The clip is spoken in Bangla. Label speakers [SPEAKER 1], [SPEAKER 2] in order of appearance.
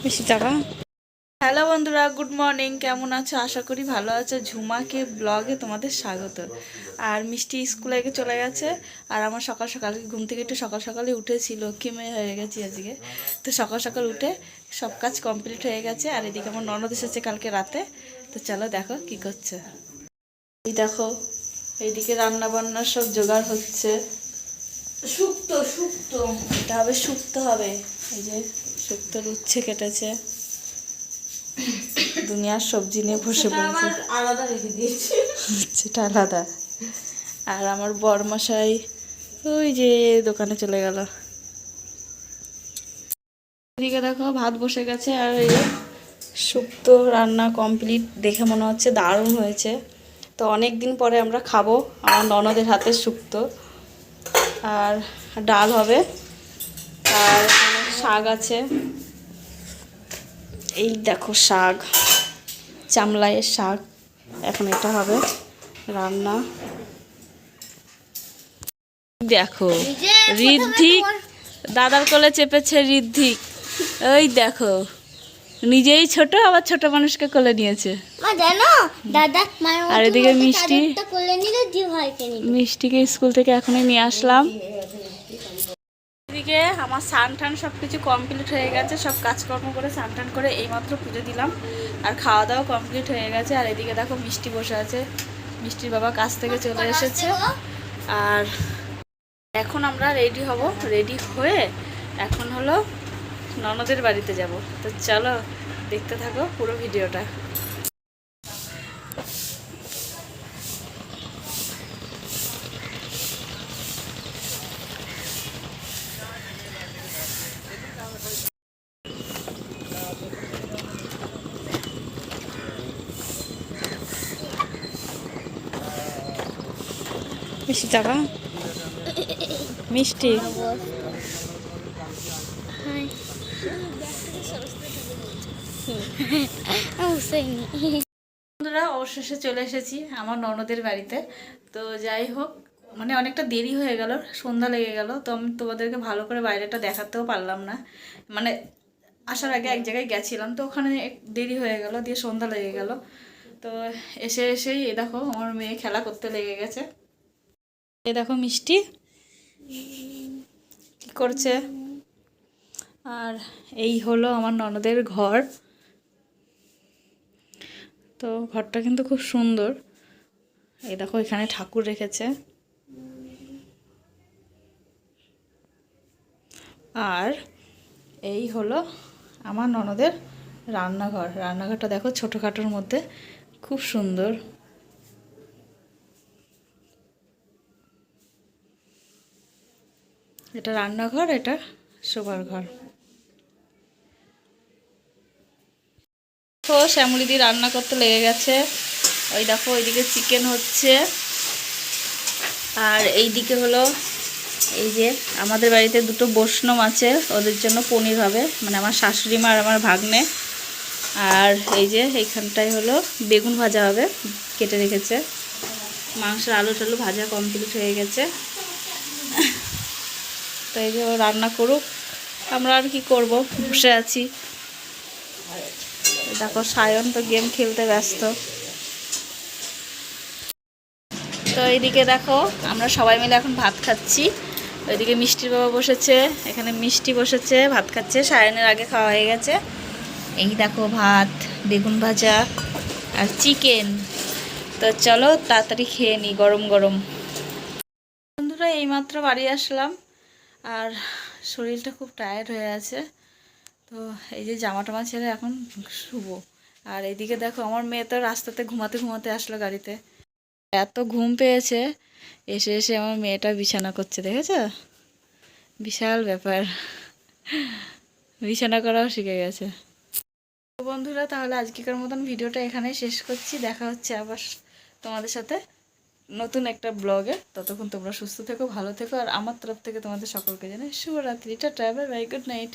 [SPEAKER 1] বেশি টাকা। হ্যালো বন্ধুরা, গুড মর্নিং। কেমন আছো? আশা করি ভালো আছো। ঝুমাকে ব্লগে তোমাদের স্বাগত। আর মিষ্টি স্কুলে চলে গেছে। আর আমার সকাল সকাল ঘুম থেকে একটু সকাল সকালে উঠেছি, লক্ষ্মী মেয়ে হয়ে গেছি আজকে। তো সকাল সকাল উঠে সব কাজ কমপ্লিট হয়ে গেছে। আর এদিকে আমার ননদ এসেছে কালকে রাতে। তো চলো দেখো কি করছে। এই দেখো, এইদিকে রান্না বান্না সব জোগাড় হচ্ছে। শুক্তো শুক্তো এটা হবে, শুক্তো হবে। এই যে শুক্তোর উচ্ছে কেটেছে, দুনিয়ার সবজি নিয়ে বসে পড়েছে। আলাদা রেখে দিয়েছি, সেটা আলাদা। আর আমার বরমশাই ওই যে দোকানে চলে গেল। এদিকে দেখো ভাত বসে গেছে। আর এই শুক্তো রান্না কমপ্লিট। দেখে মনে হচ্ছে দারুণ হয়েছে। তো অনেক দিন পরে আমরা খাবো আমার ননদের হাতের শুক্তো। আর ডাল হবে, আর শাক আছে। এই দেখো শাক, চামলাইয়ের শাক। এখন এটা হবে রান্না। দেখো ঋদ্ধিক দাদার কোলে চেপেছে। ঋদ্ধিক ওই দেখো, নিজেই ছোট আবার ছোট মানুষকে কোলে নিয়েছে। আর এদিকে মিষ্টিকে স্কুল থেকে এখনই নিয়ে আসলাম। এদিকে আমার স্নান টান সব কিছু কমপ্লিট হয়ে গেছে। সব কাজকর্ম করে স্নান টান করে এইমাত্র পুজো দিলাম। আর খাওয়া দাওয়া কমপ্লিট হয়ে গেছে। আর এদিকে দেখো মিষ্টি বসে আছে। মিষ্টির বাবা কাজ থেকে চলে এসেছে। আর এখন আমরা রেডি হব। রেডি হয়ে এখন হলো ননদের বাড়িতে যাব। তো চলো দেখতে থাকো পুরো ভিডিওটা। বেশি টাকা মিষ্টি। বন্ধুরা অবশেষে চলে এসেছি আমার ননদের বাড়িতে। তো যাই হোক, মানে অনেকটা দেরি হয়ে গেল, সন্ধ্যা লেগে গেল। তো আমি তোমাদেরকে ভালো করে বাইরেটা দেখাতেও পারলাম না। মানে আসার আগে এক জায়গায় গেছিলাম, তো ওখানে দেরি হয়ে গেল, দিয়ে সন্ধ্যা লেগে গেল। তো এসেই এ দেখো আমার মেয়ে খেলা করতে লেগে গেছে। এ দেখো মিষ্টি কি করছে। আর এই হলো আমার ননদের ঘর। তো ঘরটা কিন্তু খুব সুন্দর। এই দেখো এখানে ঠাকুর রেখেছে। আর এই হলো আমার ননদের রান্নাঘর। রান্নাঘরটা দেখো ছোটোখাটোর মধ্যে খুব সুন্দর। এটা রান্নাঘর, এটা শোবার ঘর। তো শ্যামলিদি রান্না করতে লেগে গেছে। ওই দেখো ওইদিকে চিকেন হচ্ছে। আর এই দিকে হলো এই যে আমাদের বাড়িতে দুটো বৈষ্ণব আছে, ওদের জন্য পনির হবে, মানে আমার শাশুড়ি মা আর আমার ভাগ্নে। আর এই যে এইখানটায় হলো বেগুন ভাজা হবে, কেটে রেখেছে। মাংসের আলু টালু ভাজা কমপ্লিট হয়ে গেছে। তো এই যে ও রান্না করুক, আমরা আর কি করব, বসে আছি। দেখো সায়ন তো গেম খেলতে ব্যস্ত। তো এইদিকে দেখো আমরা সবাই মিলে এখন ভাত খাচ্ছি। ওইদিকে মিষ্টির বাবা বসেছে, এখানে মিষ্টি বসেছে ভাত খাচ্ছে। সায়নের আগে খাওয়া হয়ে গেছে। এই দেখো ভাত, বেগুন ভাজা আর চিকেন। তো চলো তাড়াতাড়ি খেয়ে নিই গরম গরম। বন্ধুরা এইমাত্র বাড়ি আসলাম, আর শরীরটা খুব টায়ার্ড হয়ে আছে। তো এই যে জামা টামা ছেড়ে এখন শুবো। আর এইদিকে দেখো আমার মেয়ে তো রাস্তাতে ঘুমাতে ঘুমাতে আসলো গাড়িতে। এত ঘুম পেয়েছে, এসে এসে আমার মেয়েটা বিছানা করছে, দেখেছ? বিশাল ব্যাপার, বিছানা করাও শিখে গেছে। তো বন্ধুরা তাহলে আজকের মতন ভিডিওটা এখানেই শেষ করছি। দেখা হচ্ছে আবার তোমাদের সাথে নতুন একটা ব্লগে। ততক্ষণ তোমরা সুস্থ থেকো, ভালো থেকো। আর আমার তরফ থেকে তোমাদের সকলকে জানাই শুভরাত্রি, tata, bye bye, good night.